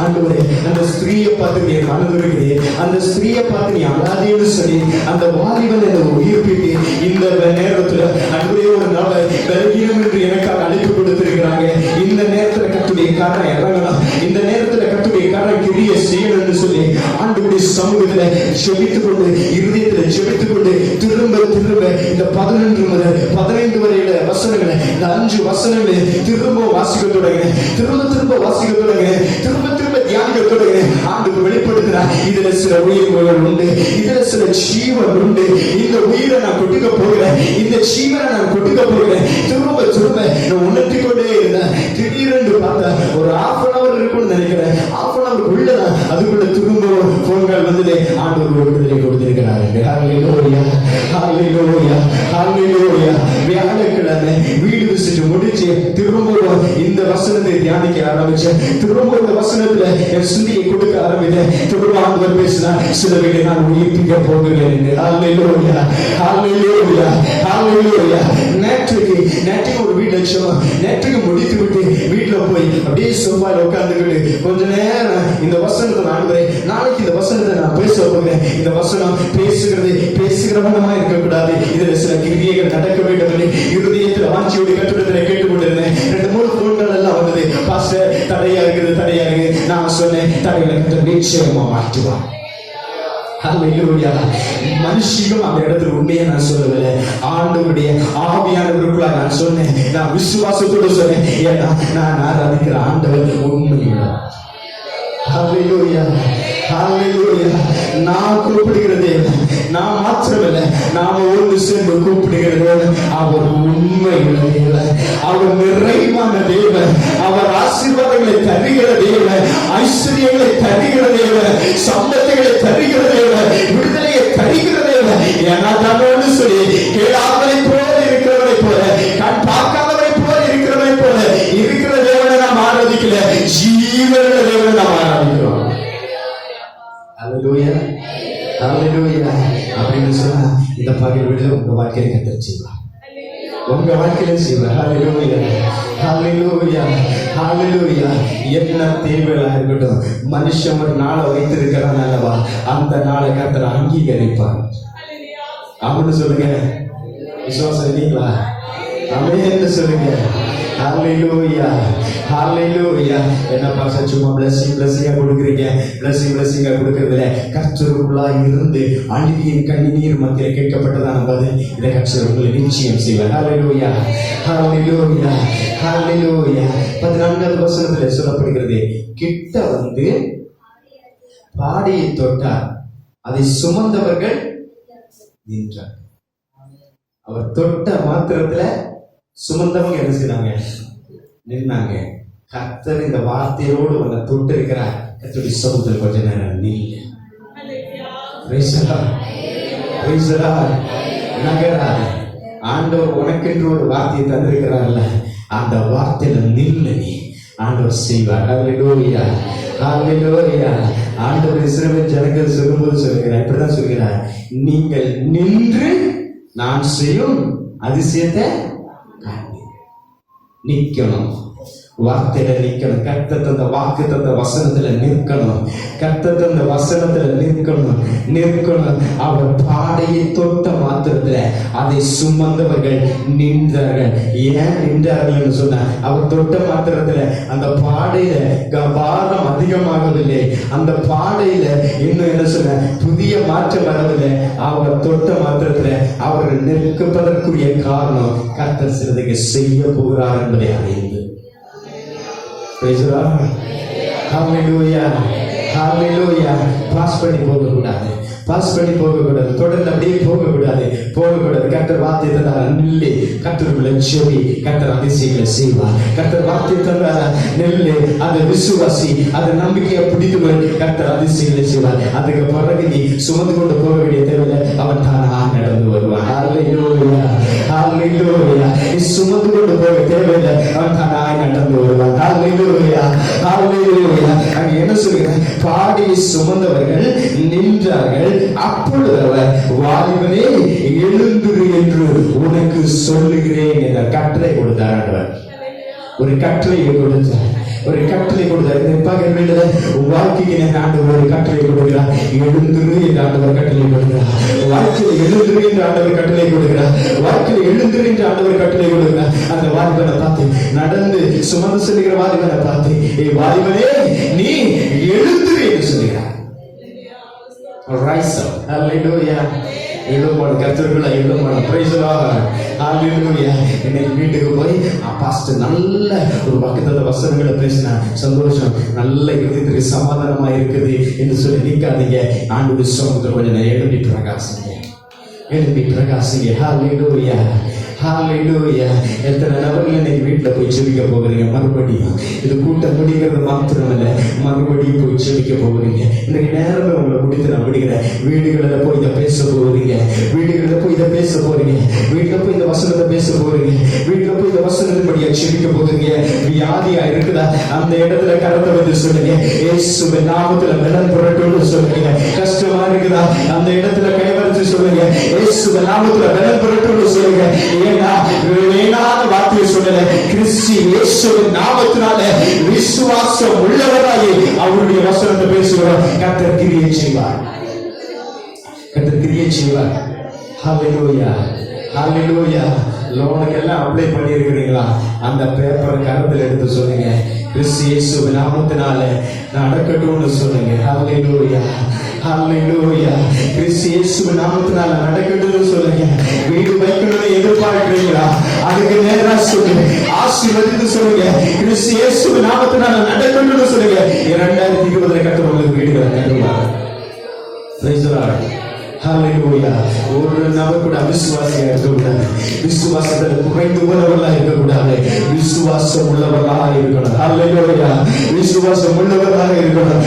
ஆண்டவரே, அந்த ஸ்திரீயை பார்த்து என் மனதுருகிறே, அந்த ஸ்திரீயை பார்த்து நீ அழாதேன்னு சொல்லி அந்த வாலிபன் என்னை உயிர்ப்பித்து இந்த நேரத்தில் ஆண்டவரே ஒரு நாள் பலகீனம் என்று எனக்காக அழைப்பு கொடுத்திருக்கிறாங்க. இந்த நேரத்தில் கர்த்தருடைய காரணம் இறங்கலாம், இந்த நேரத்தில் கர்த்தருடைய காரணம் கிரிய செய்யணும் என்று சொல்லி ஆண்டவருடைய சமூகத்தில் ஜெபித்துக் கொண்டு இருதயத்தில் ஜெபித்துக் கொண்டு திரும்ப இந்த 11 முதல் 15 வரையில வசனங்களை, இந்த 5 வசனங்களை திரும்ப வாசிக்க தொடங்கினேன். திரும்ப வாசிக்க தொடங்கினேன். திரும்ப தியானிக்க தொடங்கினேன். ஆண்டவர் வெளிப்படுத்தினார், இதுல சில உயிர்கள் உண்டு, இதுல சில ஜீவன் உண்டு. இந்த உயிரை நான் கொட்டுக்க போகிறேன், இந்த ஜீவனை நான் கொட்டுக்க போகிறேன். திரும்ப நான் உணர்த்தி கொண்டே இருந்தேன். திடீரென்று பார்த்தா ஒரு 1/2 hour இருக்கும்னு நினைக்கிறேன். 1/2 hour உள்ளதான் அதுக்குள்ள திரும்ப போன்கள் வந்து ஆண்டவர் விடுதலை கொடுத்திருக்கிறார். ஹல்லேலூயா, ஹல்லேலூயா, ஹல்லேலூயா. வியாழக்கிழமை வீடு விசிட்டு முடிச்சு திரும்ப இந்த வசனத்தை தியானிக்க ஆரம்பிச்சேன். திரும்ப இந்த வசனத்துல என் சிந்தியை கொடுக்க ஆரம்பித்தேன். திரும்ப ஆண்டவர் பேசினார், சில வேளை நான் உயிர்ப்பிக்க போகிறேன். ஹல்லேலூயா, ஹல்லேலூயா, ஹல்லேலூயா. நேற்றுக்கு ஒரு வீடு லட்சம் நேற்றுக்கு முடித்து விட்டு வீட்டுல போய் அப்படியே சோஃபால உட்கார்ந்துக்கிட்டு கொஞ்ச நேரம் இந்த வசனத்தை ஆண்டவரே, நாளைக்கு இந்த வசனத்தை நான் பேச போகிறேன். இந்த வசனம் பேசுகிறவனமா இருக்கக்கூடாது, இதுல சில கிரியைகள் நடக்க வேண்டும் என்று இருதயத்தில் வாஞ்சியோடு கட்டுடத்தில் கேட்டுக்கொண்டிருந்தேன். 2-3 போன்கள் எல்லாம் வந்தது. பாஸ்டர், தடையா இருக்குது. நான் சொன்னேன், தடைகளை கட்ட நிச்சயமா மாற்றுவான். மனுஷியும் அந்த இடத்துல உண்மையை நான் சொல்லவில்லை, ஆண்டவருடைய ஆவியானவருக்குள்ள நான் சொன்னேன். நான் விசுவாசத்தோடு சொன்னேன், ஏன்னா நான் ஆராதிக்கிற ஆண்டவர் உண்மையுள்ள. ஹல்லேலூயா, ஹல்லேலூயா. நான் கூப்பிடுகிறது நான் மாத்திரமில்லை, நாம ஒன்று சேர்ந்து கூப்பிடுகிறது அவர் உண்மையுள்ள தேவன், அவர் நிறைவான தேவன், அவர் ஆசீர்வாதங்களை தருகிற தேவன், ஐஸ்வர்யங்களை தருகிற தேவன், சம்பத்துகளை தருகிற தேவன், விடுதலையை தருகிற தேவன். ஏன்னா தமிழ்னு சொல்லி கேளாதவரை போல இருக்கிறவரை போல, கண் பார்க்காதவரை போல இருக்கிறவரை போல இருக்கிற தேவனை நாம் ஆராதிக்கல, ஜீவனுள்ள தேவனை நாம் ஆராதிக்கிறோம். ஹல்லேலூயா, ஹல்லேலூயா. அப்படின்னு சொன்னா இந்த பகல் விட உங்க வாழ்க்கையில கர்த்தர் செய்வார், உங்க வாழ்க்கையில செய்வார். ஹல்லேலூயா, ஹல்லேலூயா, ஹல்லேலூயா. என்ன தேவையா இருக்கட்டும், மனுஷன் ஒரு நாளை வைத்திருக்கிறான் அல்லவா, அந்த நாளை கர்த்தர் அங்கீகரிப்பார். அப்படின்னு சொல்லுங்க. விசுவாசம் இல்லைங்களா? ஆமென் சொல்லுங்க. ஹல்லேலூயா, ஹல்லேலூயா. என்ன பாஸ்டர் சும்மா blessing கொடுக்குறீங்க? blessing கொடுக்கறதுல கர்த்தருக்குள்ளாய் இருந்து அழுகியின் கண்ணீர் மத்தியில கேட்கப்பட்டதான பதில் இதை கர்த்தர் உங்களை நிச்சயம் செய்வார். ஹல்லேலூயா, ஹல்லேலூயா, ஹல்லேலூயா. 14வது வசனத்துல சொல்லப்படுகிறது, கிட்ட வந்து பாடியை தொட்டார், அதை சுமந்தவர்கள் நின்றார். அவர் தொட்ட மாத்திரத்துல சுமந்தவங்க என்ன செய்றாங்க? நின்னாங்க. கர்த்தர் இந்த வார்த்தையோடு வந்து தொட்டு இருக்கிறார். கர்த்தருடைய சமூகத்தில் கொஞ்ச நேரம் நில்ல. நகராத. ஆண்டவர் உனக்கென்று ஒரு வார்த்தையை தந்திருக்கிறார்ல, அந்த வார்த்தையில நில்ல நீ. ஆண்டவர் செய்வார். ஹல்லேலூயா, ஹல்லேலூயா. ஆண்டவர் இஸ்ரவேல் ஜனங்கள் சொல்லும்போது சொல்கிறார், இப்படிதான் சொல்கிறார், நீங்கள் நின்று நான் செய்யும் அதிசயத்தை நிக்கணும். வார்த்தையில நிற்கணும். கர்த்தர் தந்த வாக்கு தந்த வசனத்துல நிற்கணும். கர்த்தர் தந்த வசனத்துல நிற்கணும். அவர் பாடையை தொட்ட மாத்திரத்துல அதை சுமந்தவர்கள் நின்றார்கள். ஏன் நின்றார்கள் சொன்ன, அவர் தொட்ட மாத்திரத்துல அந்த பாடையில பாரம் அதிகமாகவில்லை. அந்த பாடையில இன்னும் என்ன சொன்ன, புதிய மாற்றம் வரவில்லை. அவர் தொட்ட மாத்திரத்துல அவர்கள் நிற்கப்பதற்குரிய காரணம் கர்த்தர் சிலதை செய்ய போகிறார் என்பதை அறிந்து. Praise the Lord. Hallelujah. Hallelujah. Pass பண்ணி போகக்கூடாது. தொடர்ந்து அப்படியே போகக்கூடாது. கர்த்தர் வார்த்தை தந்தார், நில்லு, கர்த்தருக்குள்ள செவி, கர்த்தர் அதிசயங்களை செய்வார். கர்த்தர் வார்த்தை தந்தார், நில்லு, அதை விசுவாசி, அதை நம்பிக்கையை பிடித்துக்கொள், கர்த்தர் அதிசயங்களை செய்வார். அதுக்கு பிறகு நீ சுமந்து கொண்டு போக வேண்டிய தேவையில்லை, அவன் தானா நடந்து வருவான். ஹல்லேலூயா, ஹல்லேலூயா. நீ சுமந்து கொண்டு போக தேவையில்லை, அவன் தானா நடந்து வருவான். ஹல்லேலூயா, ஹல்லேலூயா. அங்க என்ன சொல்கிறேன், பாடியை சுமந்தவர்கள் நின்றார்கள். அப்பொழுது அவர், வாலிபனே எழுந்துரு என்று உனக்கு சொல்லுகிறேன் என்ற கட்டளை கொடுத்தார். ஒரு கட்டளையை கொடுத்தார். வாழ்க்கைக்கு ஆண்டவர் ஒரு கட்டளை கொடுக்கிறார். எழுந்துரு என்று ஆண்டவர் கட்டளை கொடுக்கிறார். வாழ்க்கையில் எழுந்துரு என்று ஆண்டவர் கட்டளை கொடுக்கிறார். அந்த வாலிபனை பார்த்து, நடந்து சுமந்து செல்கிற வாலிபனை பார்த்து, வாலிபனே நீ எழுந்துரு என்று சொல்லுகிறார். Rise up. Hallelujah. எழும்பணும், கர்த்தருக்குள்ள எழும்பணும். Praise the Lord. Hallelujah. இன்னைக்கு வீட்டுக்கு போய் பாஸ்டர் நல்ல ஒரு பக்கத்துல வசனங்களை பேசினா சந்தோஷம், நல்ல இருதயத்துக்கு சமாதானமா இருக்குது என்று சொல்லி நிற்காதீங்க. ஆண்டவருடைய சமூகத்துல கொஞ்சம் எழுப்பி பிரகாசிங்க. Hallelujah. ஹalleluya. எத்தனை நபர்கள் இன்னைக்கு வீட்டுல போய் ஜெபிக்க போகிறீங்க? மறுபடியும் இது கூட்டம் முடிக்கிறது மாத்திரமல்ல, மறுபடியும் போய் ஜெபிக்க போகிறீங்க. இன்னைக்கு நேரமே உங்களை முடித்து நான் விடுகிறேன். வீடுகளில் போய் இதை பேச போகிறீங்க. வீட்டுல போய் இந்த வசனத்தை பேச போறீங்க. வீட்டுல போய் இந்த வசனத்தின்படியா ஜெபிக்க போகிறீங்க. வியாதியா இருக்குதா, அந்த இடத்துல கரத்தை வந்து சொல்லுங்க, இயேசுவின் நாமத்துல பலன் புரட்டும்னு சொல்லுங்க. கஷ்டமா இருக்குதா, அந்த இடத்துல கைவரிச்சு சொல்லுங்க, இயேசுவின் நாமத்துல பலன் புரட்டும்னு சொல்லுங்க. வார்த்தையை சொல்லல, கிறிஸ்து இயேசுவின் நாமத்தினால விசுவாசம் உள்ளவராய் அவருடைய வசனத்தை பேசுகிறார். கர்த்தர் கிரியை செய்வார். ஹalleluya, ஹalleluya. லோனுக்கு எல்லாம் அப்ளை பண்ணி இருக்கிறீங்களா? அந்த பேப்பரை கரத்தில் எடுத்து சொல்லுங்க, கிறிஸ்து இயேசுவின் நாமத்தினால நடக்கட்டும்னு சொல்லுங்க. ஹalleluya, ஹalleluya. கிறிஸ்து இயேசுவின் நாமத்தினால நடக்கட்டும்னு சொல்லுங்க. வீடு வைக்கணும்னு எதிர்பார்க்கிறீங்களா? அதுக்கு நேரா சொல்லுங்க, ஆசீர்வதித்து சொல்லுங்க, கிறிஸ்து இயேசுவின் நாமத்தினால நடக்கட்டும்னு சொல்லுங்க. 2020 கர்த்தர் உங்களுக்கு வீடுகளை தருவார். Praise the Lord. Hallelujah. ஒரு நபர் கூட அவிசுவாசியா இருக்கக்கூடாது. விசுவாசத்தில் குறைந்து போனவர்களா இருக்கக்கூடாது. விசுவாசம் உள்ளவர்களா இருக்கணும். Hallelujah. விசுவாசம் உள்ளவர்களா இருக்கணும்.